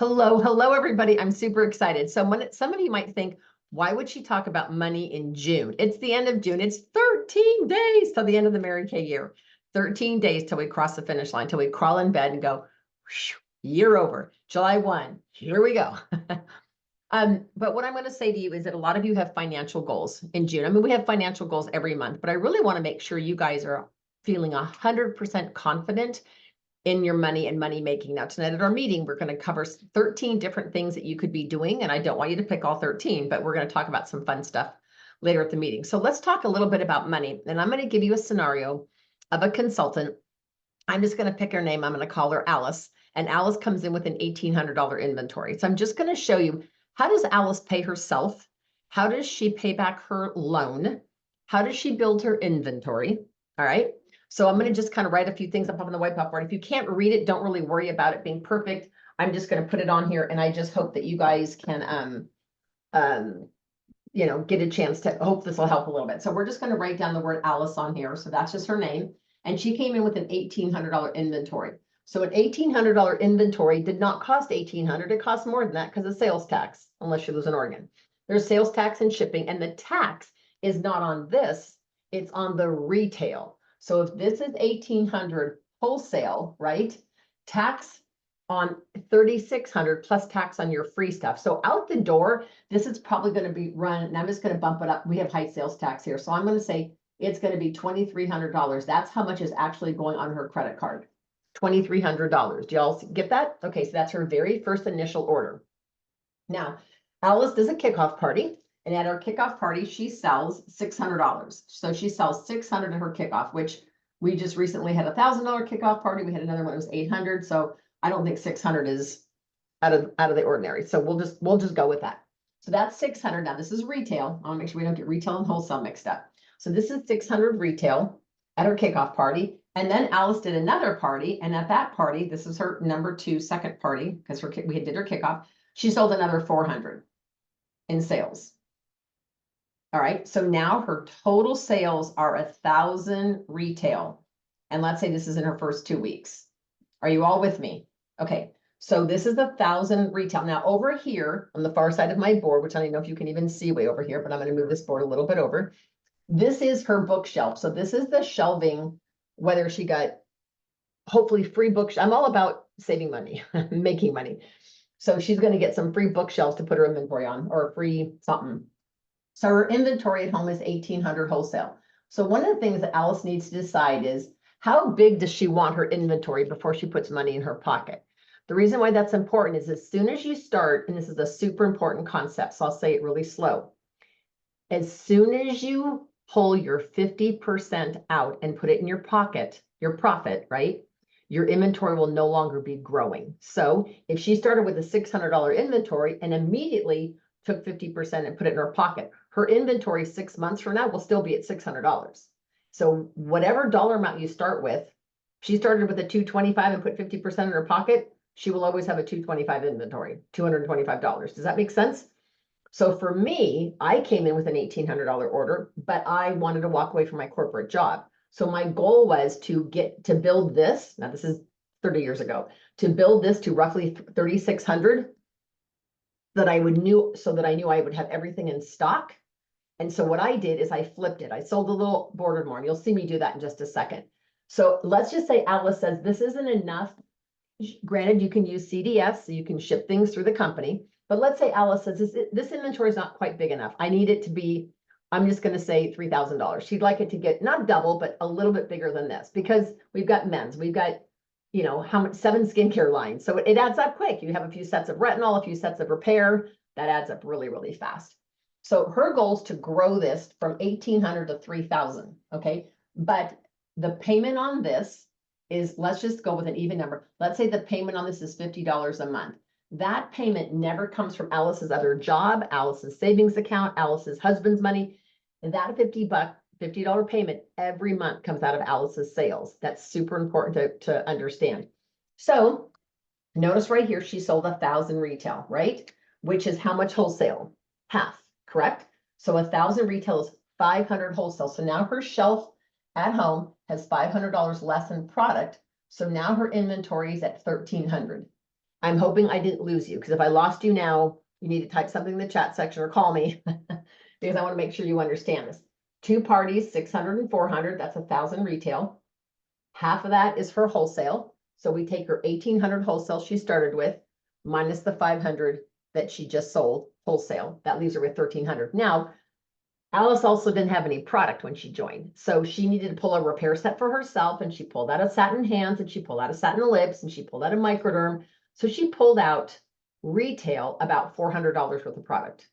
Hello, everybody. I'm super excited. So some of you might think, why would she talk about money in June? It's the end of June. It's 13 days till the end of the Mary Kay year. 13 days till we cross the finish line, till we crawl in bed and go, year over. July 1, here we go. But what I'm going to say to you is that a lot of you have financial goals in June. I mean, we have financial goals every month, but I really want to make sure you guys are feeling 100% confident in your money and money making. Now, tonight at our meeting, we're going to cover 13 different things that you could be doing. And I don't want you to pick all 13, but we're going to talk about some fun stuff later at the meeting. So let's talk a little bit about money. And I'm going to give you a scenario of a consultant. I'm just going to pick her name. I'm going to call her Alice. And Alice comes in with an $1,800 inventory. So I'm just going to show you, how does Alice pay herself? How does she pay back her loan? How does she build her inventory? All right. So I'm going to just kind of write a few things up on the whiteboard. If you can't read it, don't really worry about it being perfect. I'm just going to put it on here, and I just hope that you guys can, get a chance to hope this will help a little bit. So we're just going to write down the word Alice on here. So that's just her name. And she came in with an $1,800 inventory. So an $1,800 inventory did not cost $1,800. It costs more than that because of sales tax, unless you lose in Oregon. There's sales tax and shipping, and the tax is not on this. It's on the retail. So if this is 1,800 wholesale, right? Tax on 3,600 plus tax on your free stuff. So out the door, this is probably going to be run, and I'm just going to bump it up. We have high sales tax here. So I'm going to say it's going to be $2,300. That's how much is actually going on her credit card. $2,300. Do y'all get that? Okay, so that's her very first initial order. Now, Alice does a kickoff party. And at our kickoff party, she sells $600. So she sells $600 at her kickoff, which we just recently had a $1,000 kickoff party. We had another one that was $800. So I don't think 600 is out of the ordinary. So we'll just go with that. So that's 600. Now this is retail. I want to make sure we don't get retail and wholesale mixed up. So this is 600 retail at her kickoff party. And then Alice did another party. And at that party, this is her second party, because we did her kickoff. She sold another 400 in sales. All right, so now her total sales are 1,000 retail. And let's say this is in her first 2 weeks. Are you all with me? Okay, so this is 1,000 retail. Now over here on the far side of my board, which I don't know if you can even see way over here, but I'm going to move this board a little bit over. This is her bookshelf. So this is the shelving, whether she got hopefully free books. I'm all about saving money, making money. So she's going to get some free bookshelves to put her inventory on, or free something. So her inventory at home is 1,800 wholesale. So one of the things that Alice needs to decide is, how big does she want her inventory before she puts money in her pocket? The reason why that's important is, as soon as you start, and this is a super important concept, so I'll say it really slow. As soon as you pull your 50% out and put it in your pocket, your profit, right? Your inventory will no longer be growing. So if she started with a $600 inventory and immediately took 50% and put it in her pocket, her inventory 6 months from now will still be at $600. So whatever dollar amount you start with, she started with a $225 and put 50% in her pocket, she will always have a $225 inventory, $225. Does that make sense? So for me, I came in with an $1,800 order, but I wanted to walk away from my corporate job. So my goal was to build this. Now this is 30 years ago, to build this to roughly 3,600, that I knew I would have everything in stock. And so what I did is I flipped it. I sold a little bordered more, and you'll see me do that in just a second. So let's just say Alice says this isn't enough. Granted, you can use CDS, so you can ship things through the company. But let's say Alice says this inventory is not quite big enough. I need it to be, I'm just going to say $3,000. She'd like it to get not double, but a little bit bigger than this, because we've got men's, we've got, how much, 7 skincare lines. So it adds up quick. You have a few sets of retinol, a few sets of repair. That adds up really, really fast. So her goal is to grow this from 1,800 to 3,000. Okay. But the payment on this is, let's just go with an even number. Let's say the payment on this is $50 a month. That payment never comes from Alice's other job, Alice's savings account, Alice's husband's money. And that $50 payment every month comes out of Alice's sales. That's super important to understand. So notice right here, she sold 1,000 retail, right? Which is how much wholesale? Half, correct? So 1,000 retail is 500 wholesale. So now her shelf at home has $500 less in product. So now her inventory is at 1,300. I'm hoping I didn't lose you, because if I lost you now, you need to type something in the chat section or call me because I want to make sure you understand this. 2 parties, 600 and 400, that's 1,000 retail. Half of that is for wholesale. So we take her 1,800 wholesale she started with, minus the 500 that she just sold wholesale. That leaves her with 1,300. Now, Alice also didn't have any product when she joined. So she needed to pull a repair set for herself, and she pulled out a satin hands, and she pulled out a satin lips, and she pulled out a microderm. So she pulled out retail about $400 worth of product.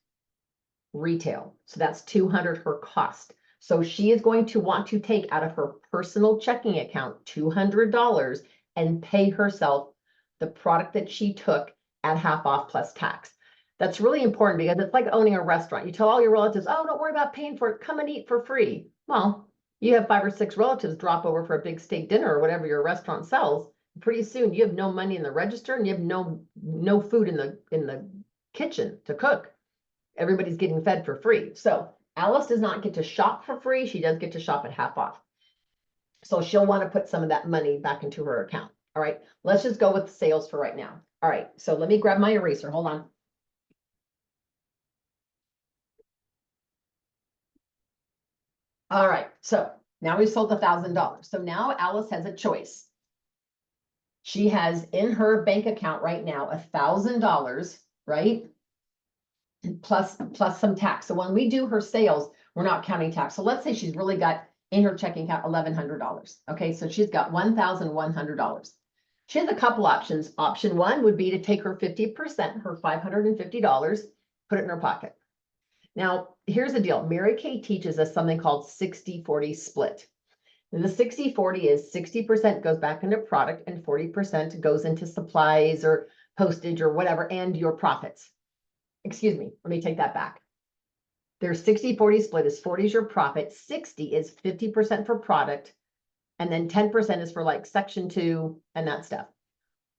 Retail. So that's 200 her cost. So she is going to want to take out of her personal checking account $200 and pay herself the product that she took at half off plus tax. That's really important because it's like owning a restaurant. You tell all your relatives, oh, don't worry about paying for it. Come and eat for free. Well, you have 5 or 6 relatives drop over for a big steak dinner or whatever your restaurant sells. Pretty soon you have no money in the register and you have no food in the kitchen to cook. Everybody's getting fed for free. So Alice does not get to shop for free. She does get to shop at half off. So she'll want to put some of that money back into her account. All right, let's just go with sales for right now. All right, so let me grab my eraser. Hold on. All right, so now we've sold $1,000. So now Alice has a choice. She has in her bank account right now $1,000, right? Plus some tax. So when we do her sales, we're not counting tax. So let's say she's really got in her checking account $1,100. Okay, so she's got $1,100. She has a couple options. Option 1 would be to take her 50%, her $550, put it in her pocket. Now, here's the deal. Mary Kay teaches us something called 60-40 split. And the 60-40 is 60% goes back into product and 40% goes into supplies or postage or whatever, and your profits. Excuse me, let me take that back. Their 60-40 split is 40 is your profit, 60 is 50% for product, and then 10% is for like section 2 and that stuff.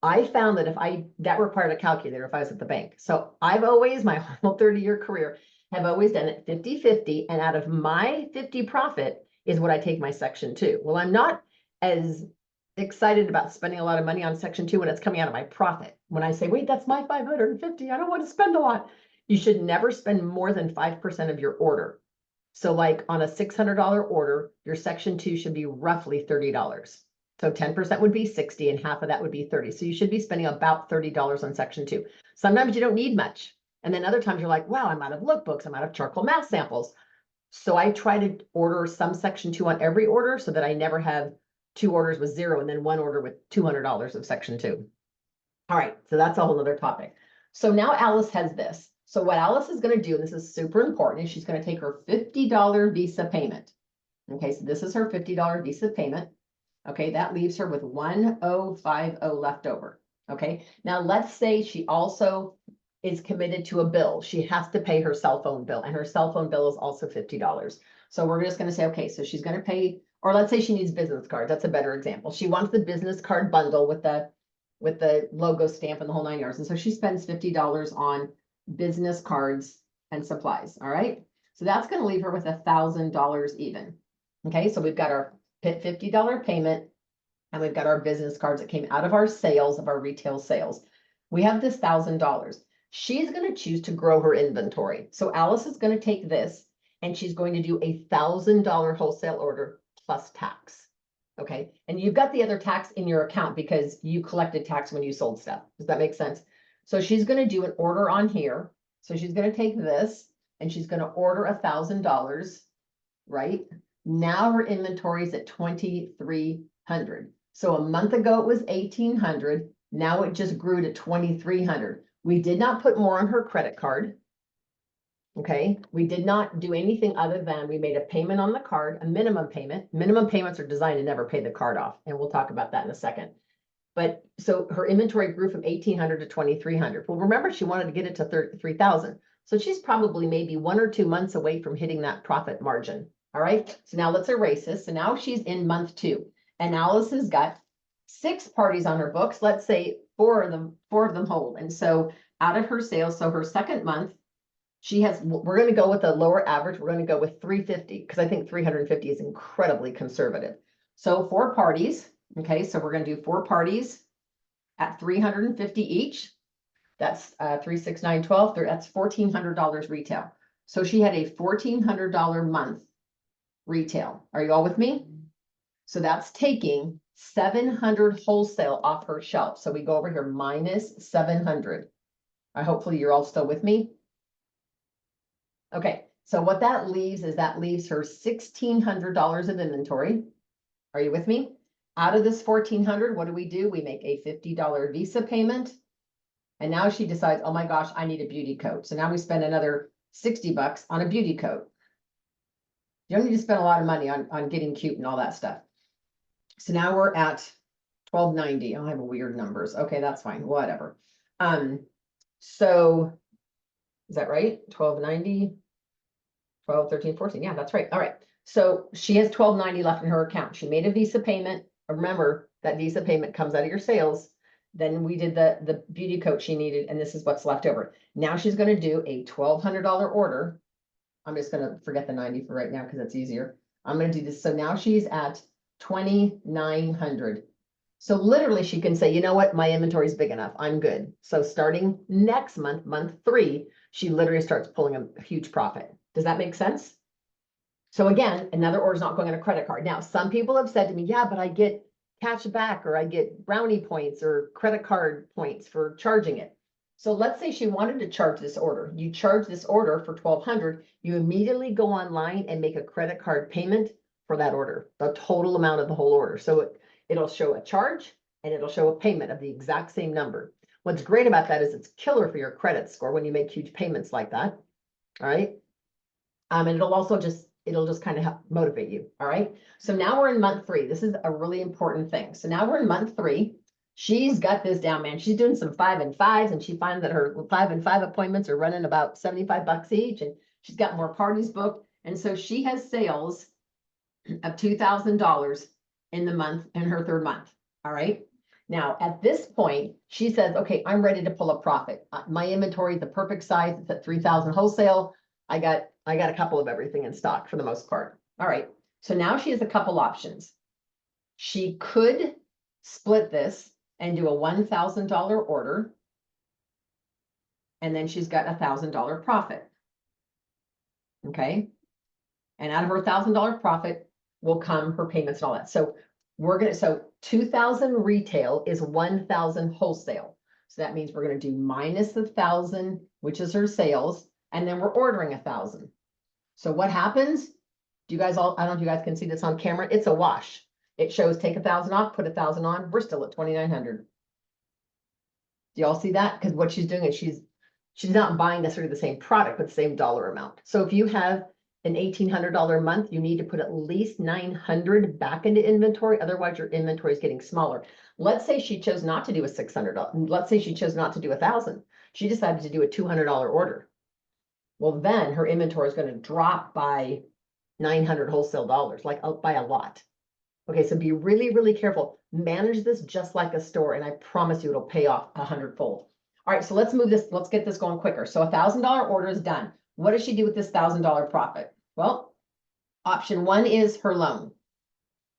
I found that that required a calculator if I was at the bank. So I've always, my whole 30-year career, have always done it 50-50, and out of my 50 profit is what I take my section 2. Well, I'm not as excited about spending a lot of money on section 2 when it's coming out of my profit. When I say, wait, that's my 550, I don't want to spend a lot. You should never spend more than 5% of your order. So like on a $600 order, your section 2 should be roughly $30. So 10% would be 60 and half of that would be 30. So you should be spending about $30 on section 2. Sometimes you don't need much. And then other times you're like, wow, I'm out of lookbooks, I'm out of charcoal math samples. So I try to order some section 2 on every order so that I never have 2 orders with 0 and then 1 order with $200 of section 2. All right, so that's a whole other topic. So now Alice has this. So what Alice is going to do, and this is super important, is she's going to take her $50 Visa payment. Okay, so this is her $50 Visa payment. Okay, that leaves her with $1,050 left over. Okay, now let's say she also is committed to a bill. She has to pay her cell phone bill, and her cell phone bill is also $50. So we're just going to say, okay, so she's going to pay, or let's say she needs business cards. That's a better example. She wants the business card bundle with the logo stamp and the whole 9 yards. And so she spends $50 on business cards and supplies. All right. So that's going to leave her with $1,000 even. Okay. So we've got our $50 payment, and we've got our business cards that came out of our sales, of our retail sales. We have this $1,000. She's going to choose to grow her inventory. So Alice is going to take this and she's going to do $1,000 wholesale order plus tax. Okay. And you've got the other tax in your account because you collected tax when you sold stuff. Does that make sense? So she's going to do an order on here. So she's going to take this and she's going to order $1,000, right? Now her inventory is at 2,300. So a month ago it was 1,800. Now it just grew to 2,300. We did not put more on her credit card. Okay, we did not do anything other than we made a payment on the card, a minimum payment. Minimum payments are designed to never pay the card off, and we'll talk about that in a second. But so her inventory grew from 1,800 to 2,300. Well, remember, she wanted to get it to 3,000. So she's probably maybe 1 or 2 months away from hitting that profit margin. All right, so now let's erase this. So now she's in month 2, and Alice has got 6 parties on her books. Let's say 4 of them hold. And so out of her sales, so her second month, she has, we're going to go with a lower average. We're going to go with 350 because I think 350 is incredibly conservative. So 4 parties. Okay, so we're going to do 4 parties at $350 each. That's 3, 6, 9, 12. That's $1,400 retail. So she had a $1,400 month retail. Are you all with me? So that's taking 700 wholesale off her shelf. So we go over here minus 700. Hopefully you're all still with me. Okay, so what that leaves is that leaves her $1,600 of inventory. Are you with me? Out of this $1,400, what do? We make a $50 Visa payment. And now she decides, oh my gosh, I need a beauty coat. So now we spend another $60 on a beauty coat. You don't need to spend a lot of money on getting cute and all that stuff. So now we're at $1,290. I have weird numbers. Okay, that's fine. Whatever. So is that right? $1,290, 12, 13, 14. Yeah, that's right. All right. So she has $1,290 left in her account. She made a Visa payment. Remember that Visa payment comes out of your sales. Then we did the beauty coat she needed, and this is what's left over. Now she's going to do a $1,200 order. I'm just going to forget the 90 for right now because it's easier. I'm going to do this. So now she's at 2,900. So literally she can say, you know what? My inventory is big enough. I'm good. So starting next month, month 3, she literally starts pulling a huge profit. Does that make sense? So again, another order is not going on a credit card. Now, some people have said to me, yeah, but I get cash back, or I get brownie points or credit card points for charging it. So let's say she wanted to charge this order. You charge this order for $1,200. You immediately go online and make a credit card payment for that order, the total amount of the whole order. So it'll show a charge and it'll show a payment of the exact same number. What's great about that is it's killer for your credit score when you make huge payments like that. All right. And it'll just kind of help motivate you. All right. So now we're in month 3. This is a really important thing. So now we're in month 3. She's got this down, man. She's doing some 5 and 5s, and she finds that her 5 and 5 appointments are running about $75 each, and she's got more parties booked. And so she has sales of $2,000 in the month, in her 3rd month. All right. Now, at this point, she says, okay, I'm ready to pull a profit. My inventory is the perfect size. It's at 3,000 wholesale. I got a couple of everything in stock for the most part. All right. So now she has a couple options. She could split this and do a $1,000 order. And then she's got a $1,000 profit. Okay. And out of her $1,000 profit will come her payments and all that. So so 2,000 retail is 1,000 wholesale. So that means we're going to do minus 1,000, which is her sales. And then we're ordering 1,000. So what happens? Do you guys I don't know if you guys can see this on camera. It's a wash. It shows take 1,000 off, put 1,000 on. We're still at 2,900. Do y'all see that? Because what she's doing is she's not buying necessarily the same product, but the same dollar amount. So if you have an $1,800 month, you need to put at least 900 back into inventory. Otherwise, your inventory is getting smaller. Let's say she chose not to do a $600. Let's say she chose not to do 1,000. She decided to do a $200 order. Well, then her inventory is going to drop by 900 wholesale dollars, like by a lot. Okay, so be really, really careful. Manage this just like a store, and I promise you it'll pay off 100-fold. All right, so let's move this. Let's get this going quicker. So a $1,000 order is done. What does she do with this $1,000 profit? Well, option 1 is her loan,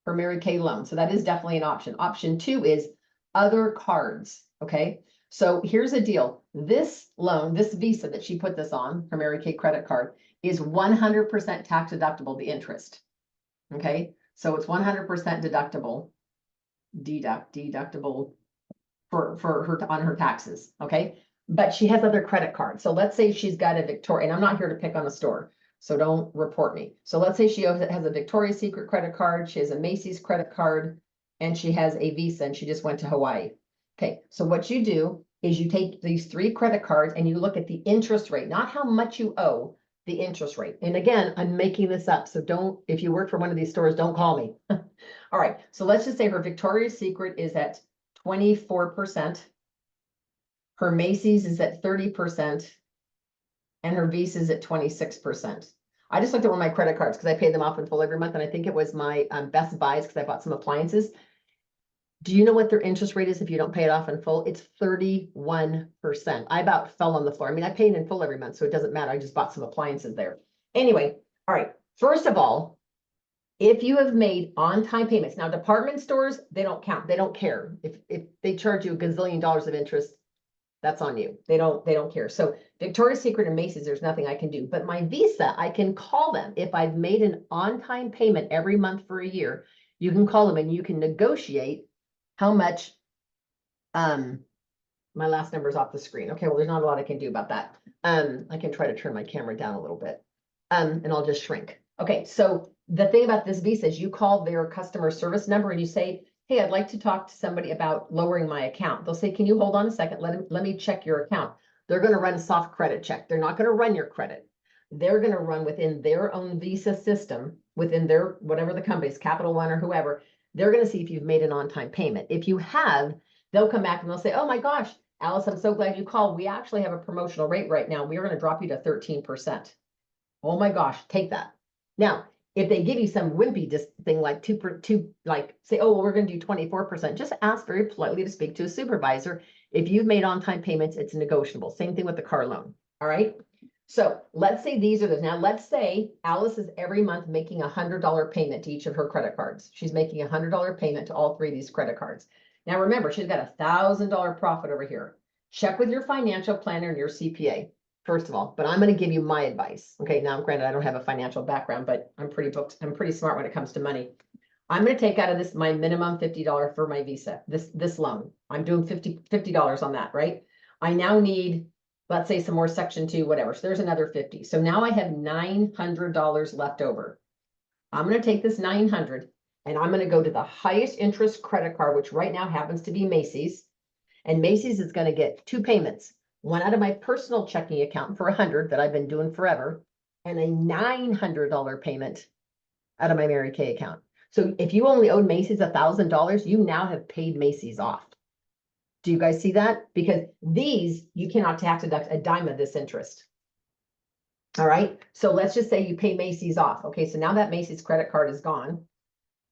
her Mary Kay loan. So that is definitely an option. Option 2 is other cards. Okay, so here's the deal. This loan, this Visa that she put this on, her Mary Kay credit card, is 100% tax deductible, the interest. Okay, so it's 100% deductible, deductible for her on her taxes. Okay, but she has other credit cards. So let's say she's got a Victoria, and I'm not here to pick on a store, so don't report me. So let's say she has a Victoria's Secret credit card, she has a Macy's credit card, and she has a Visa, and she just went to Hawaii. Okay, so what you do is you take these 3 credit cards and you look at the interest rate, not how much you owe, the interest rate. And again, I'm making this up. So if you work for one of these stores, don't call me. All right, so let's just say her Victoria's Secret is at 24%. Her Macy's is at 30%. And her Visa is at 26%. I just looked at one of my credit cards because I pay them off in full every month. And I think it was my Best Buys because I bought some appliances. Do you know what their interest rate is if you don't pay it off in full? It's 31%. I about fell on the floor. I mean, I pay it in full every month, so it doesn't matter. I just bought some appliances there. Anyway, all right. First of all, If you have made on-time payments, now department stores, they don't count, they don't care. If they charge you a gazillion dollars of interest, that's on you. They don't care. So Victoria's Secret and Macy's, there's nothing I can do. But my Visa, I can call them. If I've made an on-time payment every month for a year, you can call them and you can negotiate how much. My last number is off the screen. Okay, well, there's not a lot I can do about that. I can try to turn my camera down a little bit. And I'll just shrink. Okay, so the thing about this Visa is you call their customer service number and you say, hey, I'd like to talk to somebody about lowering my account. They'll say, can you hold on a second? Let me check your account. They're going to run a soft credit check. They're not going to run your credit. They're going to run within their own Visa system, within their, whatever the company's, Capital One or whoever. They're going to see if you've made an on-time payment. If you have, they'll come back and they'll say, oh my gosh, Alice, I'm so glad you called. We actually have a promotional rate right now. We are going to drop you to 13%. Oh my gosh, take that. Now, if they give you some wimpy thing like like say, oh, well, we're going to do 24%, just ask very politely to speak to a supervisor. If you've made on-time payments, it's negotiable. Same thing with the car loan. All right. So let's say these are those. Now, let's say Alice is every month making $100 payment to each of her credit cards. She's making $100 payment to all three of these credit cards. Now, remember, she's got $1,000 profit over here. Check with your financial planner and your CPA. First of all, but I'm going to give you my advice. Okay, now granted, I don't have a financial background, but I'm pretty booked. I'm pretty smart when it comes to money. I'm going to take out of this my minimum $50 for my Visa, this loan. I'm doing $50 on that, right? I now need, let's say, some more section 2, whatever. So there's another 50. So now I have $900 left over. I'm going to take this 900 and I'm going to go to the highest interest credit card, which right now happens to be Macy's. And Macy's is going to get 2 payments. One out of my personal checking account for 100 that I've been doing forever, and a $900 payment out of my Mary Kay account. So if you only owed Macy's $1,000, you now have paid Macy's off. Do you guys see that? Because these, you cannot tax deduct a dime of this interest. All right. So let's just say you pay Macy's off. Okay. So now that Macy's credit card is gone.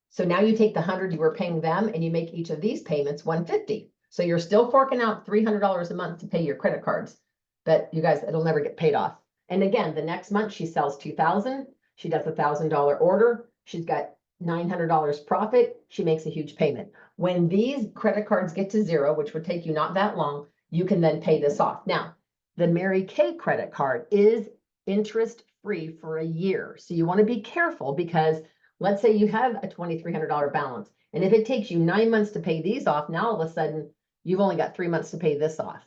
So now you take the 100 you were paying them and you make each of these payments $150. So you're still forking out $300 a month to pay your credit cards, but you guys, it'll never get paid off. And again, the next month she sells 2,000, she does a $1,000 order, she's got $900 profit, she makes a huge payment. When these credit cards get to 0, which would take you not that long, you can then pay this off. Now, the Mary Kay credit card is interest free for a year. So you want to be careful because let's say you have a $2,300 balance. And if it takes you 9 months to pay these off, now all of a sudden you've only got 3 months to pay this off.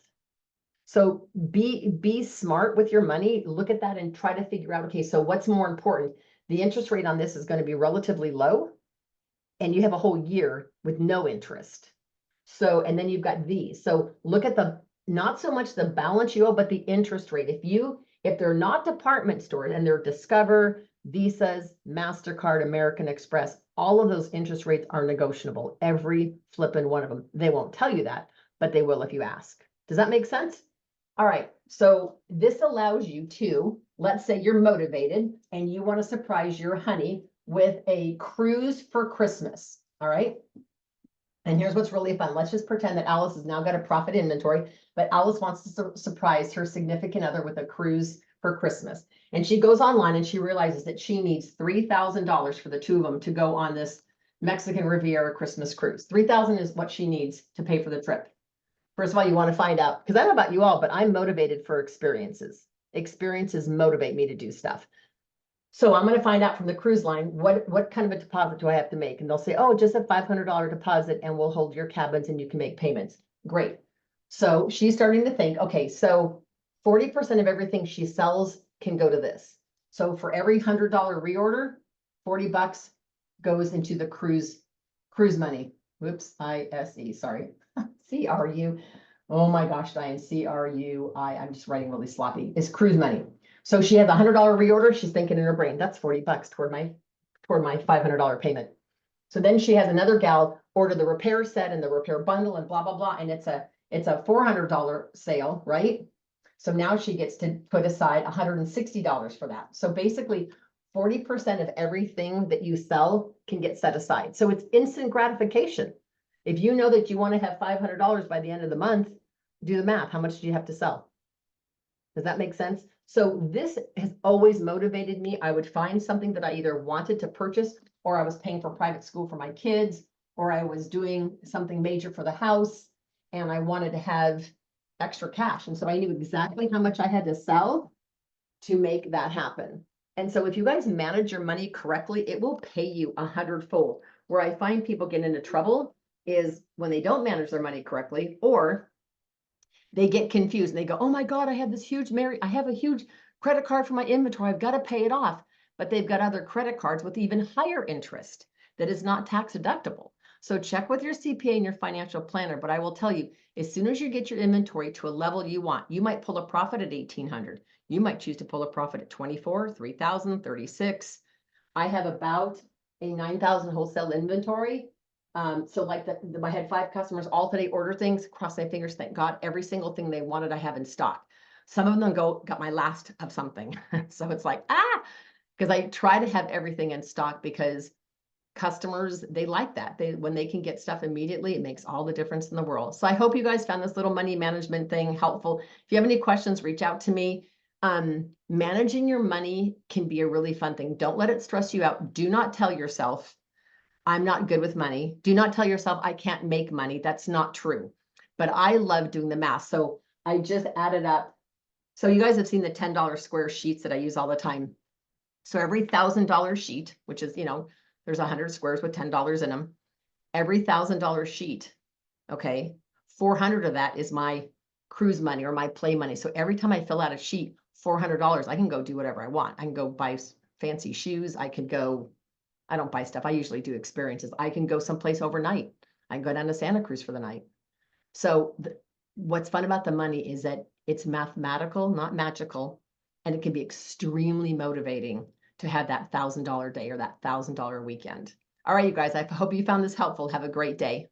So be smart with your money. Look at that and try to figure out, okay, so what's more important? The interest rate on this is going to be relatively low and you have a whole year with no interest. So, and then you've got these. So look at the, not so much the balance you owe, but the interest rate. If they're not department stores and they're Discover, Visas, MasterCard, American Express, all of those interest rates are negotiable. Every flipping one of them. They won't tell you that, but they will if you ask. Does that make sense? All right. So this allows you to, let's say you're motivated and you want to surprise your honey with a cruise for Christmas. All right. And here's what's really fun. Let's just pretend that Alice has now got a profit inventory, but Alice wants to surprise her significant other with a cruise for Christmas. And she goes online and she realizes that she needs $3,000 for the two of them to go on this Mexican Riviera Christmas cruise. $3,000 is what she needs to pay for the trip. First of all, you want to find out, because I don't know about you all, but I'm motivated for experiences. Experiences motivate me to do stuff. So I'm going to find out from the cruise line, what kind of a deposit do I have to make? And they'll say, oh, just a $500 deposit and we'll hold your cabins and you can make payments. Great. So she's starting to think, okay, so 40% of everything she sells can go to this. So for every $100 reorder, $40 goes into the cruise money. Whoops, ISE, sorry. CRU. Oh my gosh, Diane, CRUI. I'm just writing really sloppy. It's cruise money. So she has a $100 reorder. She's thinking in her brain, that's $40 toward my $500 payment. So then she has another gal order the repair set and the repair bundle and blah, blah, blah. And it's a $400 sale, right? So now she gets to put aside $160 for that. So basically 40% of everything that you sell can get set aside. So it's instant gratification. If you know that you want to have $500 by the end of the month, do the math. How much do you have to sell? Does that make sense? So this has always motivated me. I would find something that I either wanted to purchase or I was paying for private school for my kids, or I was doing something major for the house and I wanted to have extra cash. And so I knew exactly how much I had to sell to make that happen. And so if you guys manage your money correctly, it will pay you 100-fold. Where I find people get into trouble is when they don't manage their money correctly, or they get confused and they go, oh my God, I have a huge credit card for my inventory. I've got to pay it off. But they've got other credit cards with even higher interest that is not tax deductible. So check with your CPA and your financial planner. But I will tell you, as soon as you get your inventory to a level you want, you might pull a profit at 1,800. You might choose to pull a profit at 24, 3,000, 36. I have about a 9,000 wholesale inventory. So like I had 5 customers all today order things, cross my fingers, thank God, every single thing they wanted, I have in stock. Some of them got my last of something. So it's like, because I try to have everything in stock because customers, they like that. When they can get stuff immediately, it makes all the difference in the world. So I hope you guys found this little money management thing helpful. If you have any questions, reach out to me. Managing your money can be a really fun thing. Don't let it stress you out. Do not tell yourself, I'm not good with money. Do not tell yourself I can't make money. That's not true. But I love doing the math. So I just added up. So you guys have seen the $10 square sheets that I use all the time. So every $1,000 sheet, which is, there's 100 squares with $10 in them. Every $1,000 sheet, okay, 400 of that is my cruise money or my play money. So every time I fill out a sheet, $400, I can go do whatever I want. I can go buy fancy shoes. I don't buy stuff. I usually do experiences. I can go someplace overnight. I can go down to Santa Cruz for the night. So what's fun about the money is that it's mathematical, not magical, and it can be extremely motivating to have that $1,000 day or that $1,000 weekend. All right, you guys, I hope you found this helpful. Have a great day.